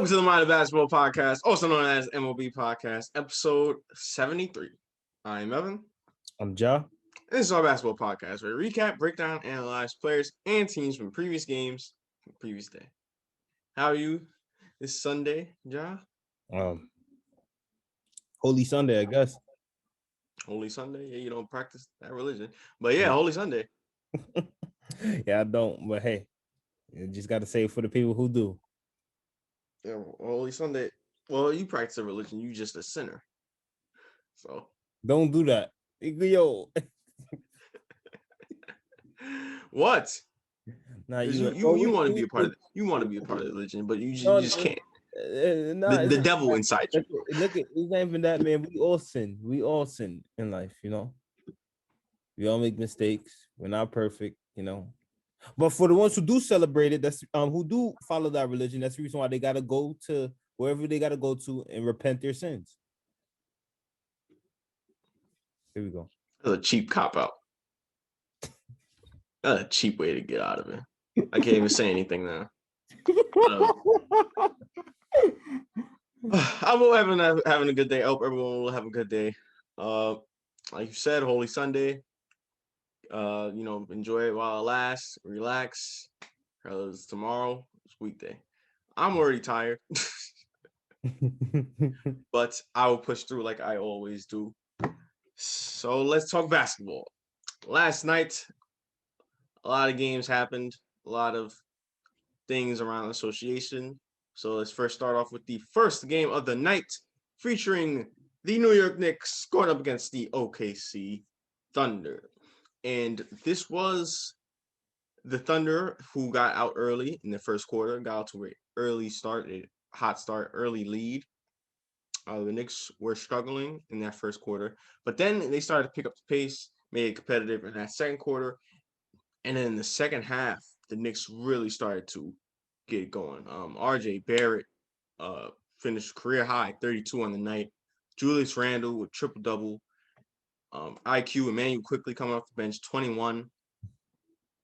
Welcome to the Mind of Basketball Podcast, also known as M.O.B Podcast, episode 73. I'm Evan. I'm Ja. And this is our basketball podcast where we recap, break down, analyze players and teams from previous games from previous day. How are you this Sunday, Ja? Holy Sunday, I guess. Holy Sunday? Yeah, you don't practice that religion. But yeah, Holy Sunday. Yeah, I don't. But hey, you just got to say it for the people who do. Yeah, Holy Sunday. Well, you practice a religion. You just a sinner. So don't do that. Yo. What? Nah, you want to be a part of it. You want to be a part of the religion, but you just can't. The devil inside you. Look, it's not even that, man. We all sin. We all sin in life, you know. We all make mistakes. We're not perfect, you know. But for the ones who do celebrate it, that's who do follow that religion, that's the reason why they gotta go to wherever they gotta go to and repent their sins. Here we go. That's a cheap cop out. That's a cheap way to get out of it. I can't even say anything now. I hope everyone having a good day. I hope everyone will have a good day. Like you said, Holy Sunday. Enjoy it while it lasts. Relax. Because tomorrow is weekday. I'm already tired. But I will push through like I always do. So let's talk basketball. Last night, a lot of games happened. A lot of things around the association. So let's first start off with the first game of the night, featuring the New York Knicks going up against the OKC Thunder. And this was the Thunder who got out early in the first quarter, got out to an early start, a hot start, early lead. The Knicks were struggling in that first quarter, but then they started to pick up the pace, made it competitive in that second quarter. And then in the second half, the Knicks really started to get going. RJ Barrett finished career high 32 on the night. Julius Randle with triple-double. IQ Emmanuel quickly coming off the bench, 21.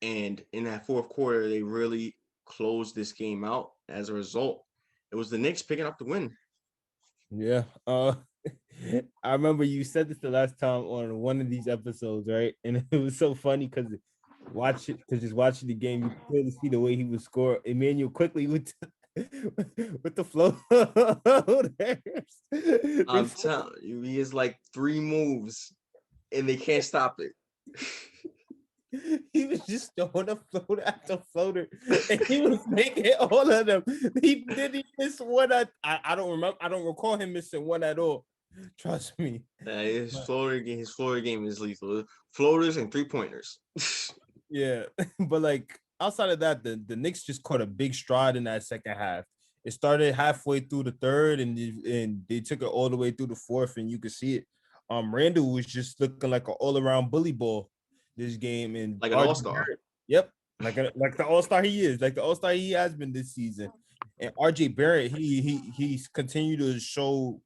And in that fourth quarter, they really closed this game out. As a result, it was the Knicks picking up the win. Yeah. I remember you said this the last time on one of these episodes, right? And it was so funny because just watching the game, you could clearly see the way he would score. Emmanuel quickly with the flow. I'm telling you, he is like 3 moves, and they can't stop it. He was just throwing a floater after floater, and he was making all of them. He didn't miss one. I don't remember. I don't recall him missing one at all. Trust me. His floater game is lethal. Floaters and 3-pointers. Yeah, but like outside of that, the Knicks just caught a big stride in that second half. It started halfway through the third, and they took it all the way through the fourth, and you could see it. Randle was just looking like an all-around bully ball this game, and like an all-star. Yep, like the all-star he is, like the all-star he has been this season. And RJ Barrett, he's continued to show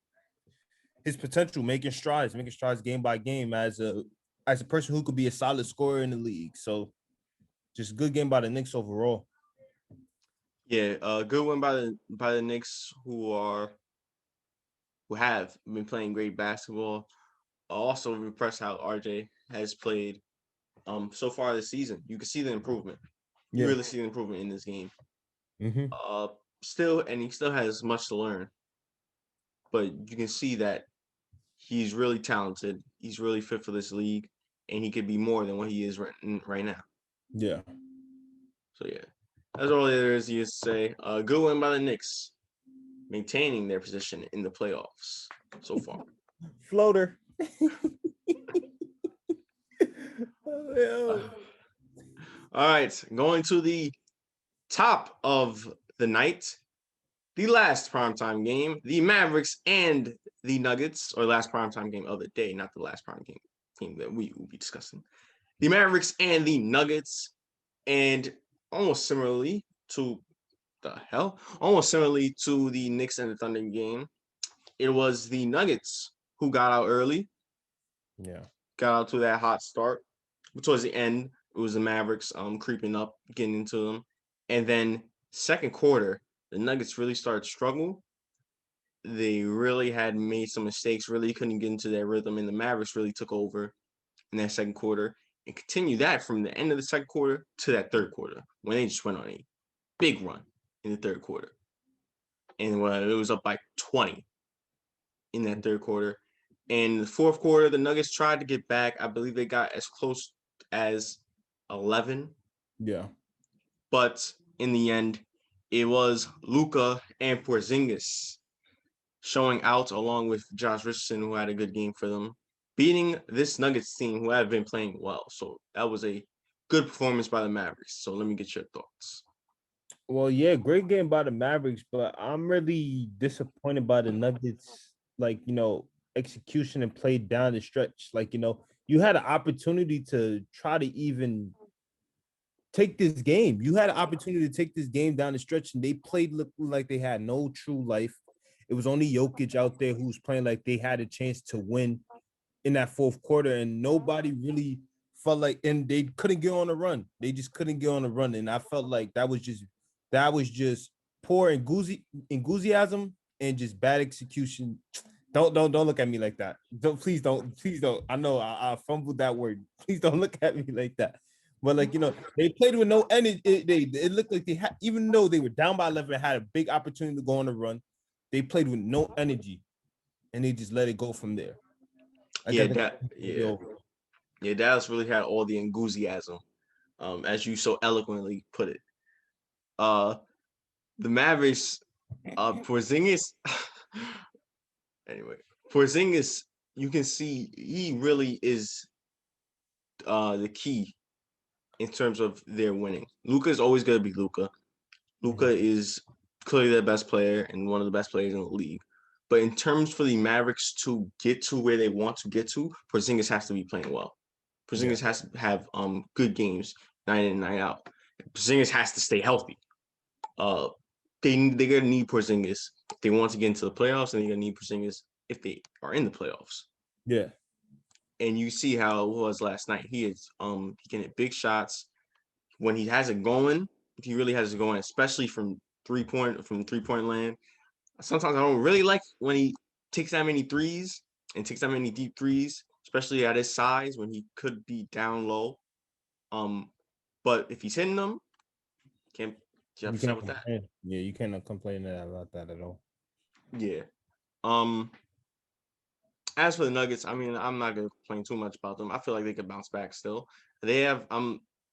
his potential, making strides game by game as a person who could be a solid scorer in the league. So just good game by the Knicks overall. Yeah, good win by the Knicks who have been playing great basketball. Also impressed how RJ has played so far this season. You can see the improvement. You really see the improvement in this game. Mm-hmm. He still has much to learn. But you can see that he's really talented. He's really fit for this league, and he could be more than what he is right now. Yeah. So yeah, that's all there is to say. Good win by the Knicks, maintaining their position in the playoffs so far. Floater. All right, going to the top of the night, the last primetime game, the Mavericks and the Nuggets, or last primetime game of the day, not the last prime game that we will be discussing. The Mavericks and the Nuggets, and almost similarly to the Knicks and the Thunder game, it was the Nuggets who got out early. Yeah. Got out to that hot start. But towards the end, it was the Mavericks creeping up, getting into them. And then second quarter, the Nuggets really started to struggle. They really had made some mistakes, really couldn't get into their rhythm, and the Mavericks really took over in that second quarter and continued that from the end of the second quarter to that third quarter when they just went on a big run in the third quarter. And it was up by 20 in that third quarter. And the fourth quarter, the Nuggets tried to get back. I believe they got as close as 11. Yeah. But in the end, it was Luka and Porzingis showing out along with Josh Richardson, who had a good game for them, beating this Nuggets team who have been playing well. So that was a good performance by the Mavericks. So let me get your thoughts. Well, yeah, great game by the Mavericks, but I'm really disappointed by the Nuggets, like, execution and play down the stretch. Like, you had an opportunity to try to even take this game. You had an opportunity to take this game down the stretch, and they played like they had no true life. It was only Jokic out there who was playing like they had a chance to win in that fourth quarter, and nobody really felt like, and they couldn't get on a run. They just couldn't get on a run, and I felt like that was just poor enthusiasm and just bad execution. Don't look at me like that. Please don't. I know I fumbled that word. Please don't look at me like that. But they played with no energy. It looked like they had, even though they were down by 11, had a big opportunity to go on a run. They played with no energy, and they just let it go from there. Yeah, Dallas really had all the enthusiasm, as you so eloquently put it. The Mavericks, Porzingis. Anyway, Porzingis, you can see he really is the key in terms of their winning. Luka is always going to be Luka. Luka is clearly the best player and one of the best players in the league. But in terms for the Mavericks to get to where they want to get to, Porzingis has to be playing well. Porzingis has to have good games night in and night out. Porzingis has to stay healthy. They're gonna need Porzingis if they want to get into the playoffs, and they're gonna need Porzingis if they are in the playoffs. Yeah. And you see how it was last night. He can hit big shots when he has it going. He really has it going, especially from three-point land. Sometimes I don't really like when he takes that many threes and takes that many deep threes, especially at his size when he could be down low. But if he's hitting them, can't you upset with that? Yeah, you cannot complain about that at all. Yeah. As for the Nuggets, I mean, I'm not gonna complain too much about them. I feel like they could bounce back still. They have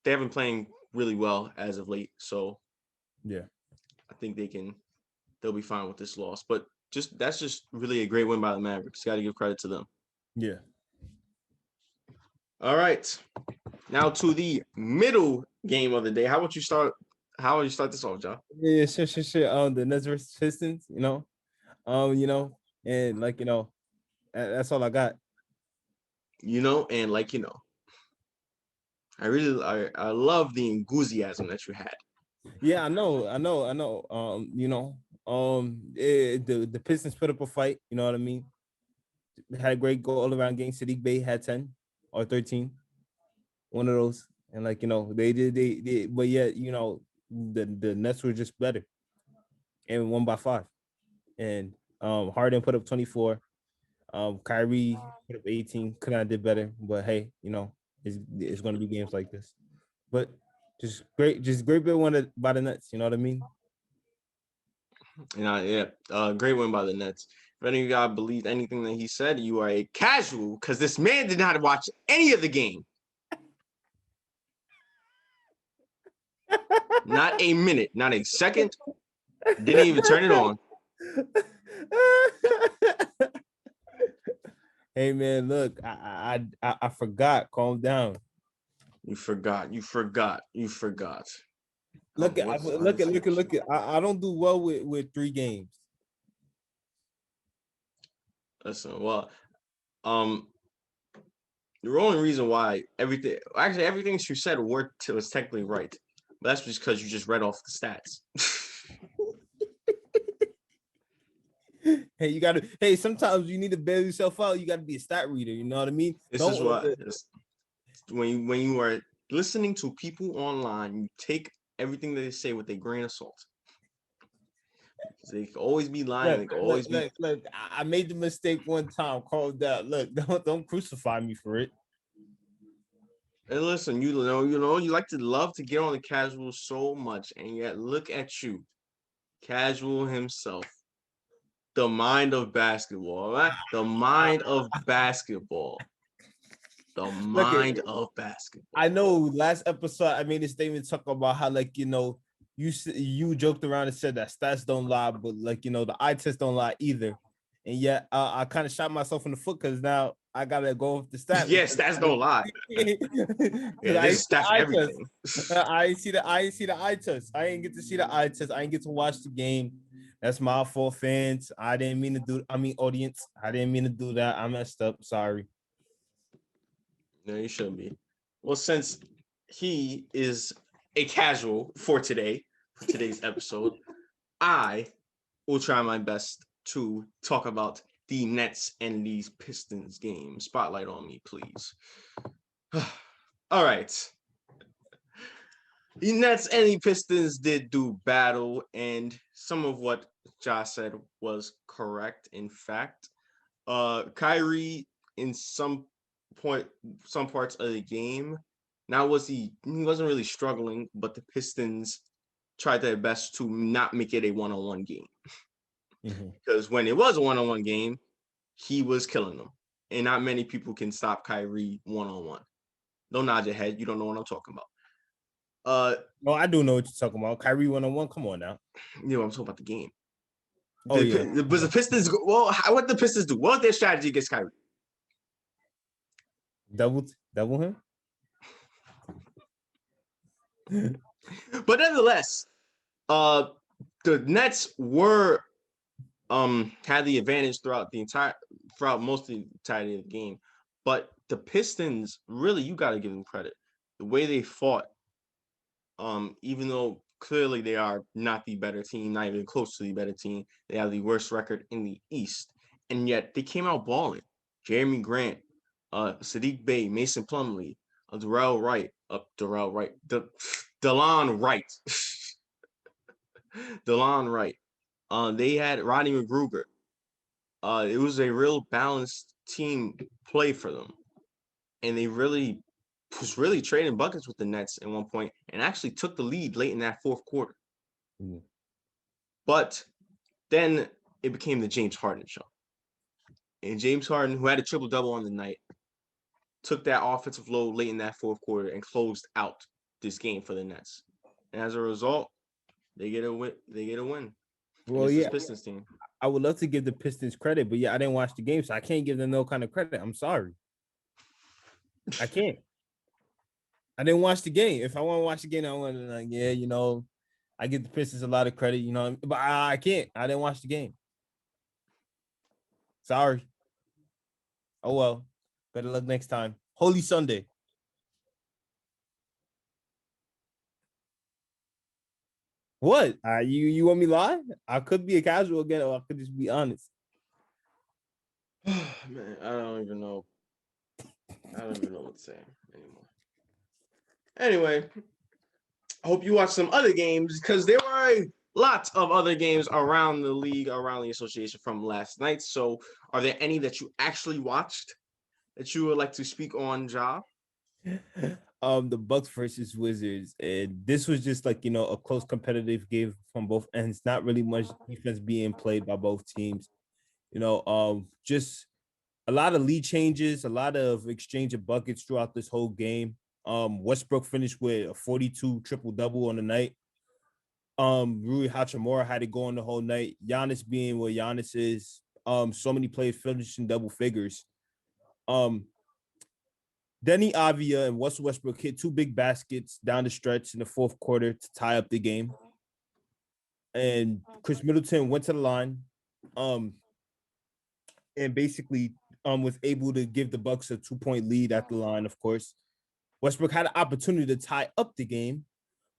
been playing really well as of late, so yeah, I think they'll be fine with this loss. But that's just really a great win by the Mavericks. Got to give credit to them. Yeah. All right, now to the middle game of the day. How would you start this off, John? Yeah, sure. The Nets versus Pistons, and that's all I got. I love the enthusiasm that you had. Yeah, I know. The Pistons put up a fight. You know what I mean? Had a great goal all around game. Sadiq Bey had 10 or 13. One of those. And they did, but yet, the Nets were just better and won by 5. And Harden put up 24. Kyrie put up 18. Could have did better, but hey, it's going to be games like this. But just great bit won by the Nets. You know what I mean? Great win by the Nets. If any of y'all believed anything that he said, you are a casual, because this man did not watch any of the game. Not a minute, not a second. Didn't even turn it on. Hey man, look, I forgot. Calm down. You forgot. Look at. I don't do well with 3 games. Listen, well, the only reason why everything she said was technically right, but that's just because you just read off the stats. Hey, sometimes you need to bail yourself out. You got to be a stat reader. You know what I mean? This is what when you are listening to people online, you take everything that they say with a grain of salt. They can always be lying. They can always be. Look. I made the mistake one time. Called that. Look, don't crucify me for it. And listen, you like to love to get on the casual so much, and yet look at you, casual himself, the mind of basketball, right? The mind of basketball, the Look, mind of basketball. I know last episode I made a statement talking about how you joked around and said that stats don't lie, but the eye test don't lie either. And yet I kind of shot myself in the foot because now I gotta go with the stats. Yes, stats don't lie. Because I There's see the stats for eye everything. test. I ain't see the eye test. I ain't get to see the eye test. I ain't get to watch the game. That's my fault, fans. I didn't mean to do. I mean, audience. I didn't mean to do that. I messed up. Sorry. No, you shouldn't be. Well, since he is a casual for today's episode, I will try my best to talk about the Nets and these Pistons game. Spotlight on me, please. All right. The Nets and the Pistons did do battle, and some of what Josh said was correct. In fact, Kyrie in some parts of the game, he wasn't really struggling, but the Pistons tried their best to not make it a one-on-one game. Because when it was a one-on-one game, he was killing them. And not many people can stop Kyrie one-on-one. Don't nod your head. You don't know what I'm talking about. No, I do know what you're talking about. Kyrie 1-on-1. Come on now. I'm talking about the game. Yeah. Was the Pistons, what the Pistons do? What was their strategy against Kyrie? Double him? But nonetheless, the Nets were had the advantage throughout most of the entirety of the game. But the Pistons, really, you got to give them credit. The way they fought, even though clearly they are not the better team, not even close to the better team, they have the worst record in the East, and yet they came out balling. Jeremy Grant, Sadiq Bey, Mason Plumlee, Delon Wright, Delon Wright. They had Rodney McGruger. It was a real balanced team play for them, and they was really trading buckets with the Nets at one point, and actually took the lead late in that fourth quarter. Mm. But then it became the James Harden show, and James Harden, who had a triple-double on the night, took that offensive load late in that fourth quarter and closed out this game for the Nets. And as a result, they get a win. Well, yeah, Pistons team. I would love to give the Pistons credit, but I didn't watch the game, so I can't give them no kind of credit. I'm sorry. I can't. I didn't watch the game. If I want to watch the game, I want to I give the Pistons a lot of credit, but I can't. I didn't watch the game. Sorry. Oh well. Better luck next time. Holy Sunday. What? You want me to lie? I could be a casual again, or I could just be honest. Man, I don't even know what to say anymore. Anyway, I hope you watched some other games, because there were a lot of other games around the league, around the association from last night. So are there any that you actually watched that you would like to speak on, Ja? The Bucks versus Wizards, and this was just a close competitive game from both ends. Not really much defense being played by both teams. Just a lot of lead changes, a lot of exchange of buckets throughout this whole game. Westbrook finished with a 42 triple-double on the night. Rui Hachimura had it going the whole night. Giannis being what Giannis is. So many players finishing double figures. Denny Avia and Russell Westbrook hit 2 big baskets down the stretch in the fourth quarter to tie up the game. And Chris Middleton went to the line, and basically was able to give the Bucks a 2-point lead at the line, of course. Westbrook had an opportunity to tie up the game,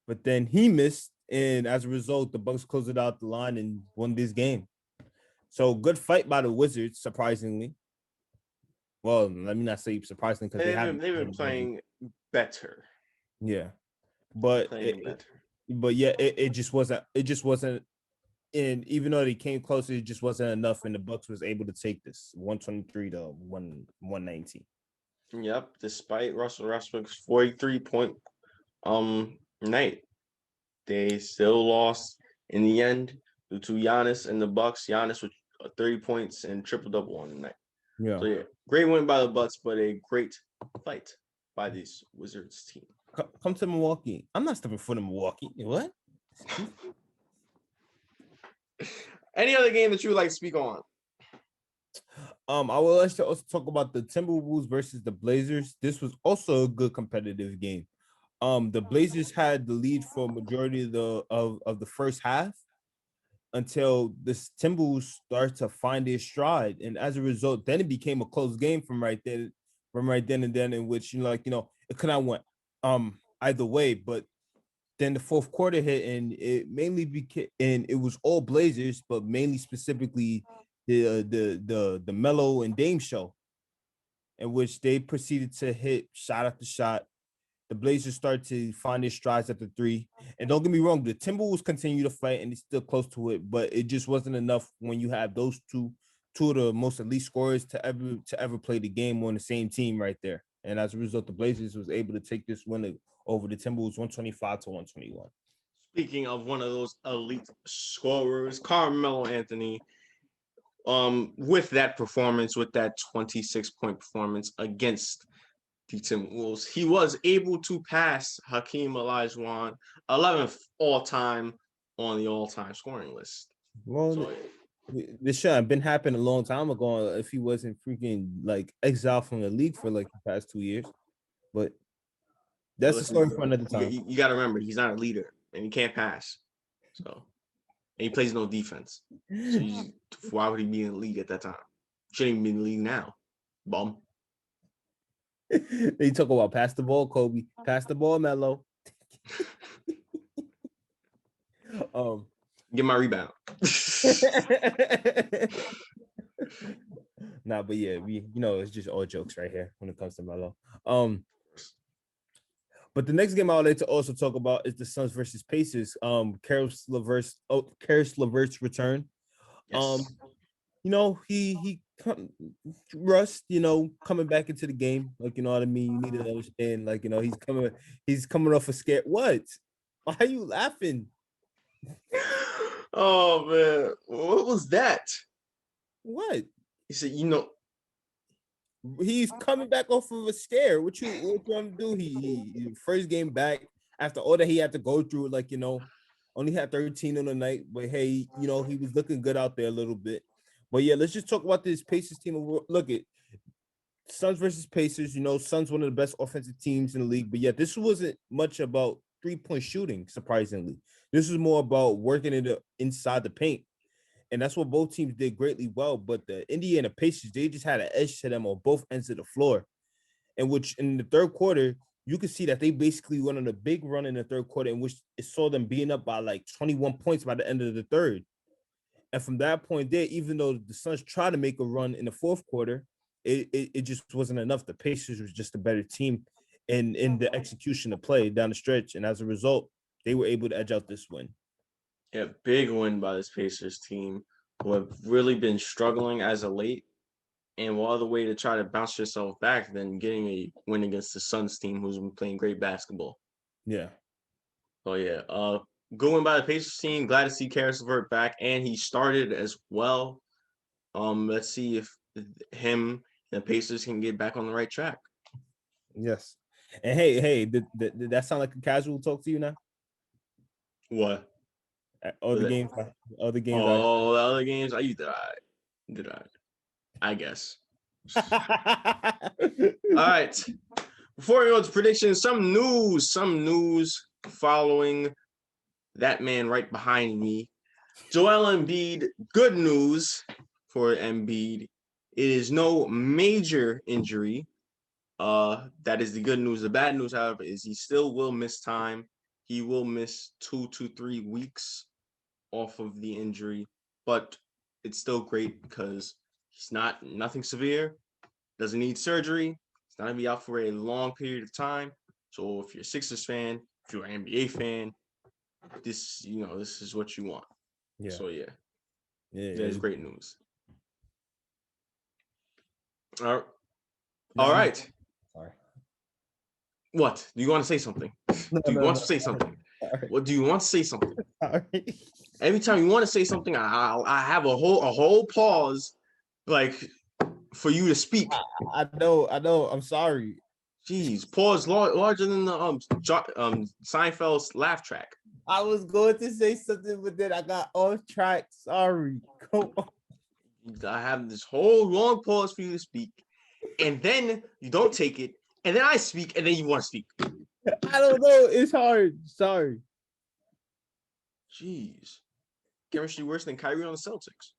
but then he missed, and as a result, the Bucks closed it out the line and won this game. So good fight by the Wizards, surprisingly. Well, let me not say surprisingly, because they've been playing better. Yeah, but it just wasn't And even though they came close, it just wasn't enough, and the Bucks was able to take this 123 to 119. Yep. Despite Russell Westbrook's 43-point night, they still lost in the end due to Giannis and the Bucks. Giannis with 30 points and triple double on the night. Yeah. So yeah, great win by the Bucks, but a great fight by this Wizards team. Come to Milwaukee. I'm not stepping foot in Milwaukee. What? Any other game that you would like to speak on? I would like to also talk about the Timberwolves versus the Blazers. This was also a good competitive game. The Blazers had the lead for a majority of the first half until the Timberwolves start to find their stride, and as a result, then it became a close game from right then and then, in which it could not went either way, but then the fourth quarter hit, and it mainly became, and it was all Blazers, but mainly specifically the Melo and Dame show, in which they proceeded to hit shot after shot. The Blazers started to find their strides at the three. And don't get me wrong, the Timberwolves continue to fight and it's still close to it, but it just wasn't enough when you have those two of the most elite scorers to ever play the game on the same team right there. And as a result, the Blazers was able to take this win over the Timberwolves 125 to 121. Speaking of one of those elite scorers, Carmelo Anthony, with that performance, with that 26-point performance against the Timberwolves, he was able to pass Hakeem Olajuwon, 11th all-time on the all-time scoring list. Well, so, this should have been happening a long time ago if he wasn't freaking like exiled from the league for like the past 2 years. But that's a story for another time. You got to remember, he's not a leader and he can't pass. So, and he plays no defense. So why would he be in the league at that time? Shouldn't even be in the league now. Bum. They talk about pass the ball, Kobe. Pass the ball, Melo. Get my rebound. Nah, but yeah, it's just all jokes right here when it comes to Melo. But the next game I would like to also talk about is the Suns versus Pacers. Karis LeVert's return. Yes. Russ, coming back into the game, like, you know what I mean? You need to understand, like, he's coming off a scare. What? Why are you laughing? Oh man, what was that? What? He said, he's coming back off of a scare. What you want to do? He first game back after all that he had to go through, like, only had 13 on the night, but hey, he was looking good out there a little bit. But yeah, let's just talk about this Pacers team. Look at Suns versus Pacers. Suns one of the best offensive teams in the league, but yeah, this wasn't much about 3-point shooting. Surprisingly, this was more about working it inside the paint, and that's what both teams did greatly well. But the Indiana Pacers, they just had an edge to them on both ends of the floor, and which in the third quarter, you could see that they basically went on a big run in the third quarter, in which it saw them being up by like 21 points by the end of the third. And from that point there, even though the Suns tried to make a run in the fourth quarter, it just wasn't enough. The Pacers was just a better team in the execution of play down the stretch. And as a result, they were able to edge out this win. Yeah, big win by this Pacers team, who have really been struggling as of late. And what other way to try to bounce yourself back than getting a win against the Suns team, who's been playing great basketball? Yeah. So yeah, good win by the Pacers team. Glad to see Karis LeVert back, and he started as well. Let's see if him and the Pacers can get back on the right track. Yes. And hey, did that sound like a casual talk to you now? What? Other games. Oh, the other games. Did I guess. All right. Before we go to predictions, some news following that man right behind me. Joel Embiid, good news for Embiid. It is no major injury. That is the good news. The bad news, however, is he still will miss time. He will miss 2 to 3 weeks off of the injury, but it's still great because he's nothing severe, doesn't need surgery. He's not gonna be out for a long period of time. So if you're a Sixers fan, if you're an NBA fan, this is what you want. Yeah. So yeah, Yeah. that is great news. All No, right. sorry. What? Do you want to say something? No, Do you no, want no. to say something? Sorry. What do you want to say something? Sorry. Every time you want to say something, I have a whole pause, like for you to speak. I know. I'm sorry. Jeez, pause larger than the Seinfeld's laugh track. I was going to say something, but then I got off track. Sorry. Come on. I have this whole long pause for you to speak, and then you don't take it, and then I speak, and then you want to speak. I don't know. It's hard. Sorry. Jeez, chemistry worse than Kyrie on the Celtics.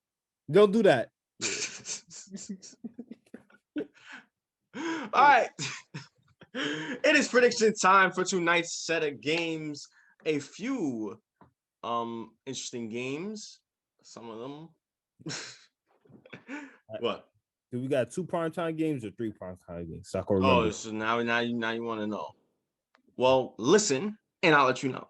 Don't do that. All right. It is prediction time for tonight's set of games. A few interesting games. Some of them. What? Do we got 2 primetime games or 3 primetime games? So I can Oh, remember. so now you want to know. Well, listen, and I'll let you know.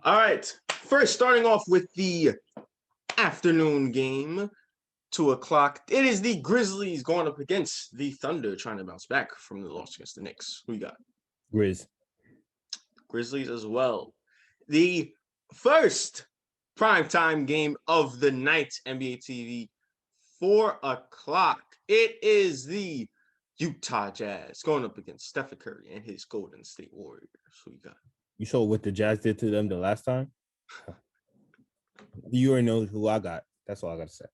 All right. First, starting off with the afternoon game, 2:00. It is the Grizzlies going up against the Thunder, trying to bounce back from the loss against the Knicks. Who you got? Grizz. Grizzlies as well. The first primetime game of the night, NBA TV, 4:00. It is the Utah Jazz going up against Stephen Curry and his Golden State Warriors. Who you got? You saw what the Jazz did to them the last time? You already know who I got. That's all I got to say.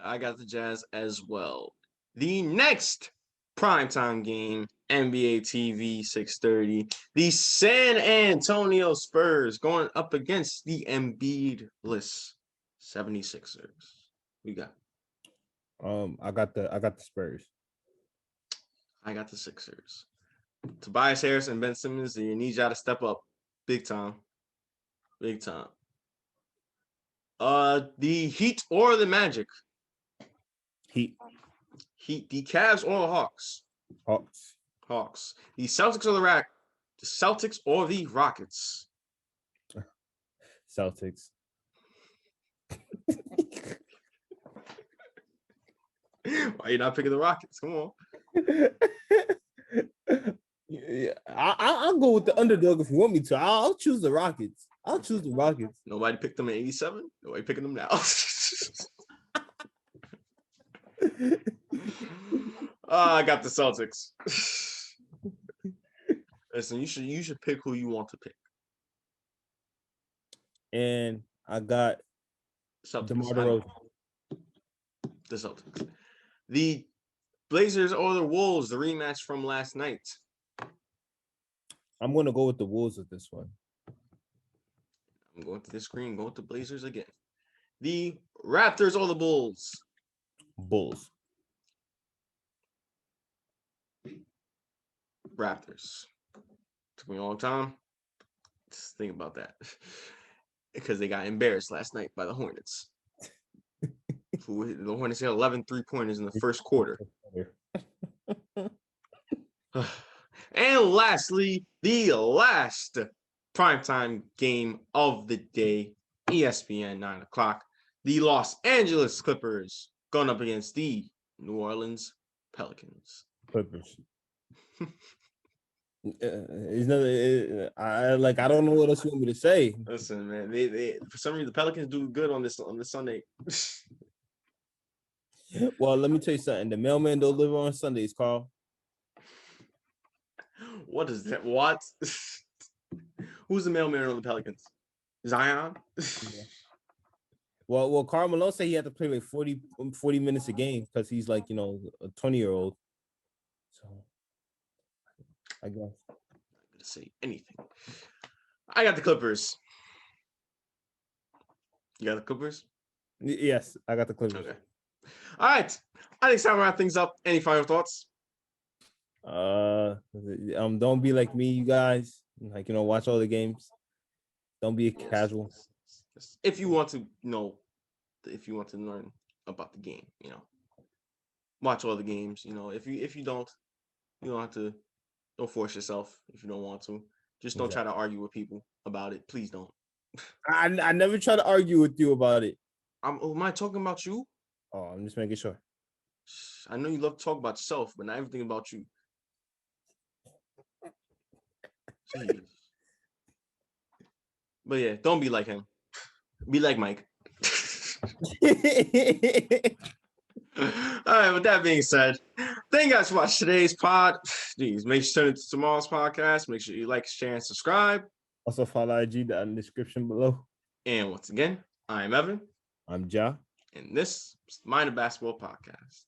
I got the Jazz as well. The next primetime game, NBA TV 6:30. The San Antonio Spurs going up against the Embiid-less 76ers. We got. I got the Spurs. I got the Sixers. Tobias Harris and Ben Simmons, you need y'all to step up. Big time. Big time. The Heat or the Magic? Heat. Heat. The Cavs or the Hawks? Hawks. Hawks. The Celtics or the Celtics or the Rockets? Celtics. Why are you not picking the Rockets? Come on. Yeah, I'll go with the underdog if you want me to. I'll choose the Rockets. I'll choose the Rockets. Nobody picked them in 87. Nobody picking them now. I got the Celtics. Listen, you should pick who you want to pick. And I got DeMar DeRozan. The Celtics. The Blazers or the Wolves, the rematch from last night. I'm going to go with the Wolves with this one. I'm going to the screen, going with the Blazers again. The Raptors or the Bulls? Bulls. Raptors. Took me a long time. Just think about that. Because they got embarrassed last night by the Hornets. The Hornets had 11 3-pointers in the first quarter. And lastly, the last primetime game of the day, ESPN 9:00. The Los Angeles Clippers going up against the New Orleans Pelicans. Clippers. It's nothing. I don't know what else you want me to say. Listen, man, they for some reason the Pelicans do good on this Sunday. Well, let me tell you something. The mailman don't live on Sundays, Carl. What is that? What? Who's the mailman on the Pelicans? Zion? Yeah. Well, Karl Malone said he had to play like 40 minutes a game because he's like, a 20-year-old. So, I guess. I'm not gonna say anything. I got the Clippers. You got the Clippers? Yes, I got the Clippers. Okay. All right. I think it's time to wrap things up. Any final thoughts? Don't be like me, you guys. Watch all the games. Don't be a casual. If you want to know, if you want to learn about the game, watch all the games. If you don't have to. Don't force yourself if you don't want to. Just don't try to argue with people about it. Please don't. I never try to argue with you about it. Am I talking about you? Oh, I'm just making sure. I know you love to talk about yourself, but not everything about you. Jeez. But yeah, don't be like him. Be like Mike. All right, with that being said, thank you guys for watching today's pod. Jeez, make sure to tune into tomorrow's podcast. Make sure you like, share, and subscribe. Also follow IG down in the description below. And once again, I'm Evan. I'm Ja. And this is Mind the Basketball Podcast.